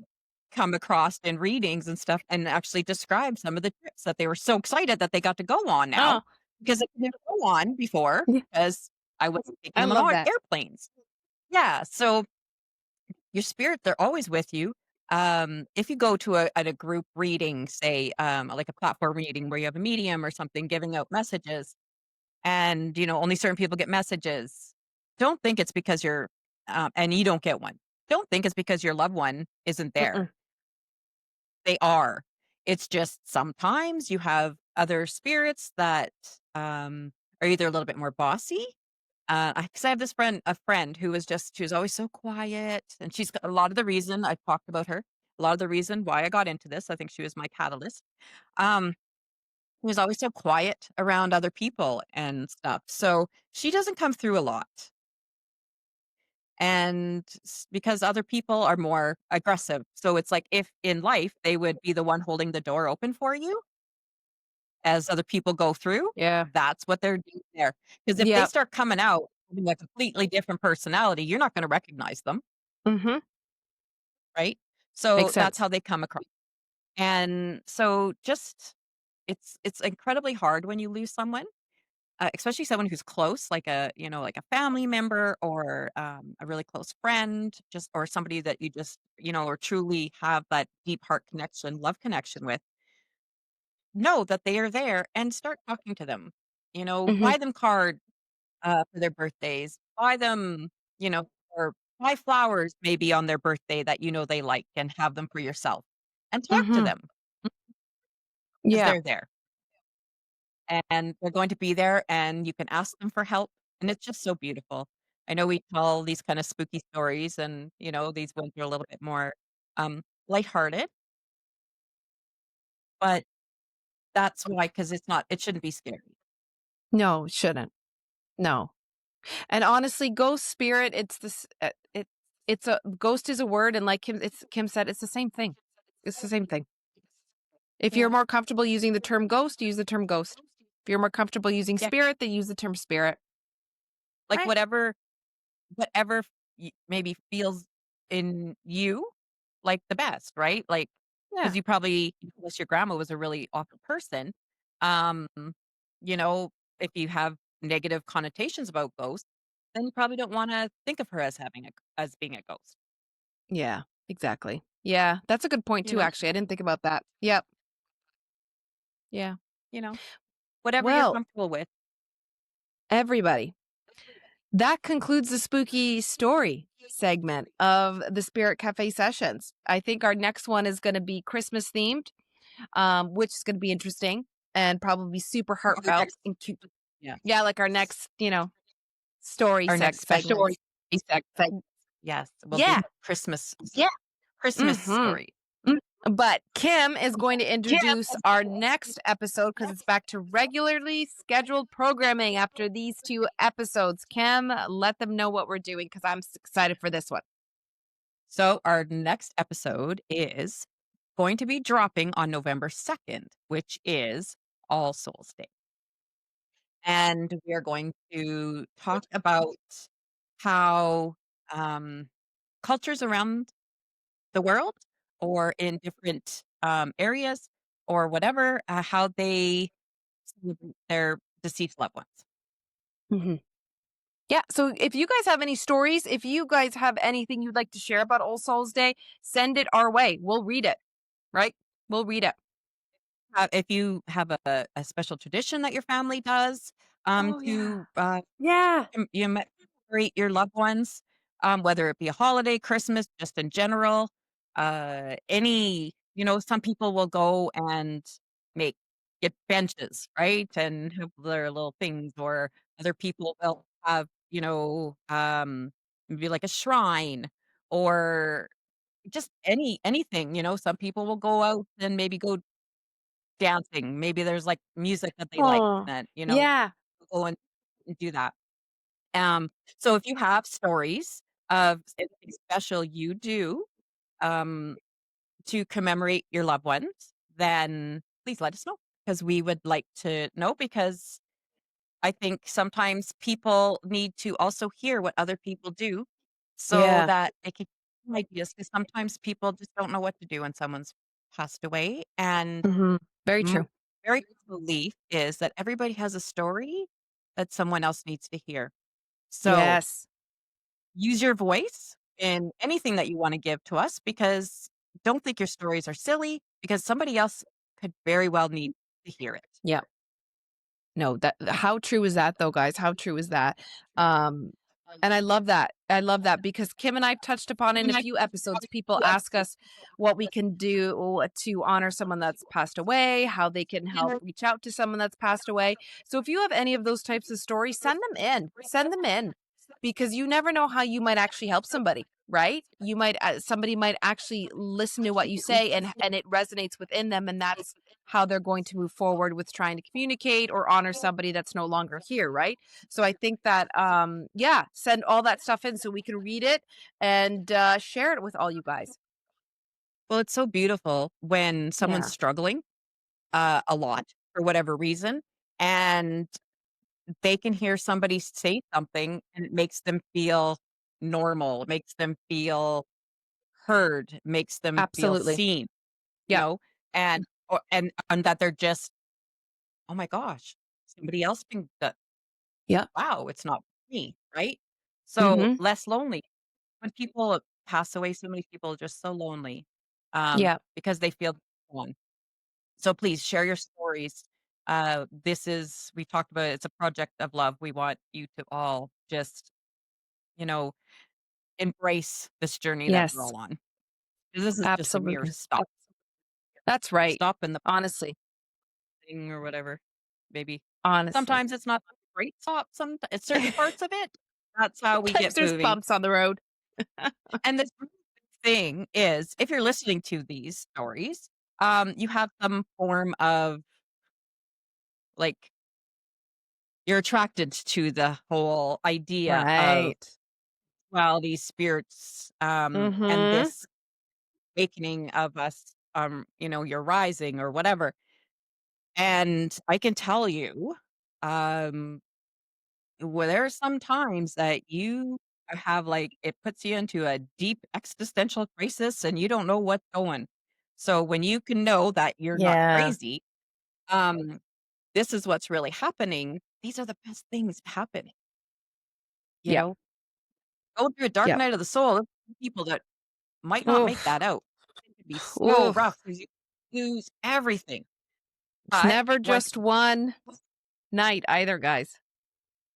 come across in readings and stuff and actually describe some of the trips that they were so excited that they got to go on now Oh, because they could never go on before yeah. because I wasn't taking I them on love that. airplanes. Yeah, so your spirit, they're always with you. If you go to a group reading, say, like a platform reading where you have a medium or something giving out messages, and only certain people get messages, don't think it's because and you don't get one. Don't think it's because your loved one isn't there. Mm-mm. They are. It's just sometimes you have other spirits that are either a little bit more bossy. 'Cause I have a friend who she was always so quiet, and she's got a lot of the reason I've talked about her. A lot of the reason why I got into this, I think she was my catalyst. Um, he was always so quiet around other people and stuff. So she doesn't come through a lot. And because other people are more aggressive. So it's like if in life they would be the one holding the door open for you as other people go through, Yeah. that's what they're doing there. Because if they Yep. start coming out having a completely different personality, you're not going to recognize them, Mhm. right? So Makes that's sense. how they come across. And so just it's incredibly hard when you lose someone, especially someone who's close, like like a family member or a really close friend, just or somebody that you just or truly have that deep heart connection, love connection with. Know that they are there and start talking to them. Mhm. Buy them cards for their birthdays. Buy them, or buy flowers maybe on their birthday that they like and have them for yourself and talk to Mhm. them because Yeah. they're there and they're going to be there and you can ask them for help. And it's just so beautiful. I know we tell these kind of spooky stories and, these ones are a little bit more lighthearted, but that's why, because it shouldn't be scary. No, it shouldn't. No. And honestly, ghost spirit, it's a ghost is a word, and like Kim said, it's the same thing. It's the same thing. If you're Yeah. more comfortable using the term ghost, use the term ghost. If you're more comfortable using Yeah. spirit, then use the term spirit. Like Right? whatever maybe feels in you like the best, right? Like, because Yeah. you probably, unless your grandma was a really awful person, um, you know, if you have negative connotations about ghosts, then you probably don't want to think of her as as being a ghost, Yeah. Exactly. Yeah. That's a good point you too, know, actually. I didn't think about that. Yep. Yeah. you know, whatever you're Well, comfortable with. everybody, that concludes the spooky story segment of the Spirit Cafe sessions. I think our next one is going to be Christmas themed, which is going to be interesting and probably super Our heartfelt next, and cute. yeah, Yeah, like our next, story our next special segments. segment, yes, will be Yeah. Christmas, Yeah. Christmas Mhm. story. But Kim is going to introduce our next episode because it's back to regularly scheduled programming after these 2 episodes. Kim, let them know what we're doing because I'm excited for this one. So, our next episode is going to be dropping on November 2nd, which is All Souls Day. And we are going to talk about how cultures around the world or in different areas or whatever, how they celebrate their deceased loved ones. Mhm. Yeah, so if you guys have any stories, if you guys have anything you'd like to share about All Souls Day, send it our way. We'll read it, right? We'll read it. If you have a special tradition that your family does Oh, yeah. to Yeah. commemorate your loved ones, whether it be a holiday, Christmas, just in general, any, some people will go and make get benches, right? And have their little things, or other people will have, maybe like a shrine or just anything, some people will go out and maybe go dancing. Maybe there's like music that they like Oh, that, yeah. go and do that. Um, so if you have stories of anything special you do, um, to commemorate your loved ones, then please let us know because we would like to know because I think sometimes people need to also hear what other people do so Yeah. that they can get ideas because sometimes people just don't know what to do when someone's passed away. And Mhm. Very my true. very big belief is that everybody has a story that someone else needs to hear. So Yes. use your voice in anything that you want to give to us because don't think your stories are silly because somebody else could very well need to hear it. Yeah. No, that how true is that though, guys? How true is that? Um, and I love that. I love that because Kim and I've touched upon in a few episodes. People ask us what we can do to honor someone that's passed away, how they can help reach out to someone that's passed away. So if you have any of those types of stories, send them in. Send them in because you never know how you might actually help somebody, right? You might somebody might actually listen to what you say and it resonates within them and that's how they're going to move forward with trying to communicate or honor somebody that's no longer here, right? So I think that yeah, send all that stuff in so we can read it and share it with all you guys. Well, it's so beautiful when someone's Yeah. struggling a lot for whatever reason and they can hear somebody say something and it makes them feel normal, makes them feel heard, makes them feel Absolutely. seen, you Yeah. know, and that they're just, "Oh my gosh, somebody else think that Yeah. wow, it's not me," right? So, Mhm. less lonely. When people pass away, so many people are just so lonely, Yeah. because they feel one. So please share your stories. This is we talked about it, it's a project of love. We want you to all just, you know, embrace this journey that we're Yes. all on. This is just a mere Absolutely. That's right. stop in the Honestly. thing or whatever. Maybe Honestly. sometimes it's not a great stop. Some it's certain parts of it. That's how we Sometimes get there's moving. bumps on the road. And the thing is, if you're listening to these stories, you have some form of like you're attracted to the whole idea of, Right. well, these spirits, and Mhm. this awakening of us, you're rising or whatever. And I can tell you, um, there are some times that you have like it puts you into a deep existential crisis and you don't know what's going. So when you can know that you're not Yeah. crazy, um, this is what's really happening. These are the best things happening, you Yeah. know? Go through a dark Yeah. night of the soul, there's people that might not make Oof. that out. It could be so rough Oof. because you lose everything. It's But never once just one night either, guys,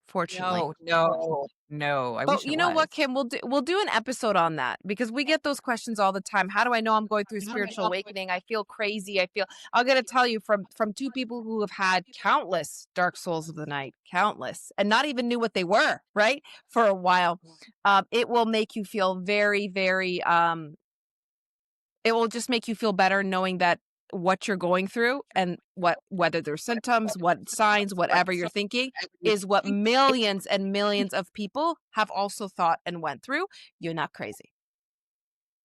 fortunately. no, no, no, I But wish it you know what, was. Kim? We'll do an episode on that because we get those questions all the time. How do I know I'm going through spiritual awakening? I feel crazy. I feel I'll get to tell you from two people who have had countless dark souls of the night, countless, and not even knew what they were, right? For a while. It will make you feel very, very It will just make you feel better knowing that what you're going through and whether there's symptoms, what signs, whatever you're thinking is what millions and millions of people have also thought and went through. You're not crazy,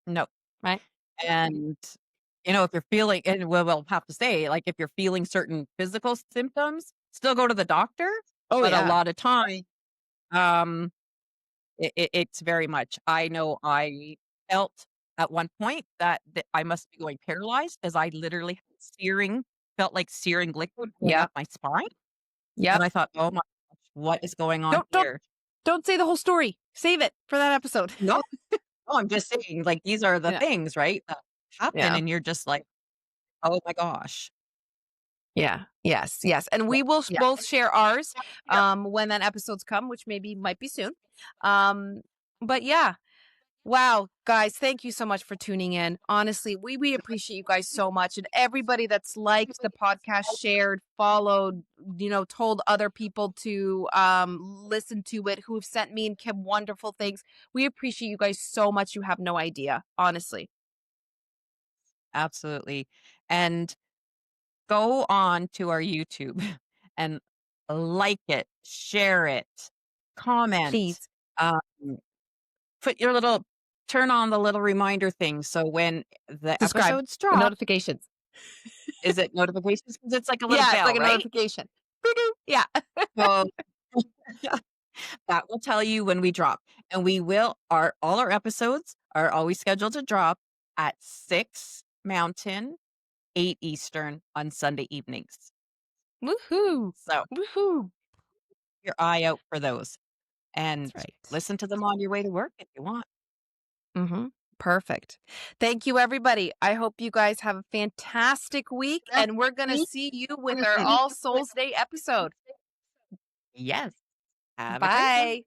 No. right? And, if you're feeling and we'll have to say, like, if you're feeling certain physical symptoms, still go to the doctor, Oh, but a yeah. lot of time, um, it's very much I know I felt at one point that I must be going paralyzed as I literally had felt like searing liquid going up Yep. my spine, and Yep. I thought, "Oh my gosh, what is going on Don't don't here?" don't say the whole story. Save it for that episode. No, no, I'm just saying, like, these are the Yeah. things, right, that happen, Yeah. and you're just like, "Oh my gosh." Yeah. Yes. Yes. And Yeah. we will Yeah. both share ours when that episode's come, which maybe might be soon. Um, but yeah. Wow, guys, thank you so much for tuning in. Honestly, we appreciate you guys so much and everybody that's liked the podcast, shared, followed, told other people to listen to it, who have sent me and Kim wonderful things. We appreciate you guys so much. You have no idea, honestly. Absolutely. And go on to our YouTube and like it, share it, comment, Please um, put your little turn on the little reminder thing so when the subscribe. episodes The drop, notifications. is it notifications? 'Cause it's like a little Yeah, it's like bell, a right? notification. Doo-doo. Yeah. So that will tell you when we drop. And we will our all our episodes are always scheduled to drop at 6 Mountain, 8 Eastern on Sunday evenings. Woohoo. So Woohoo. your eye out for those and That's right. listen to them on your way to work if you want. Mhm. Perfect. Thank you, everybody. I hope you guys have a fantastic week, and we're gonna see you with our All Souls Day episode. Yes. Have a great one. Bye.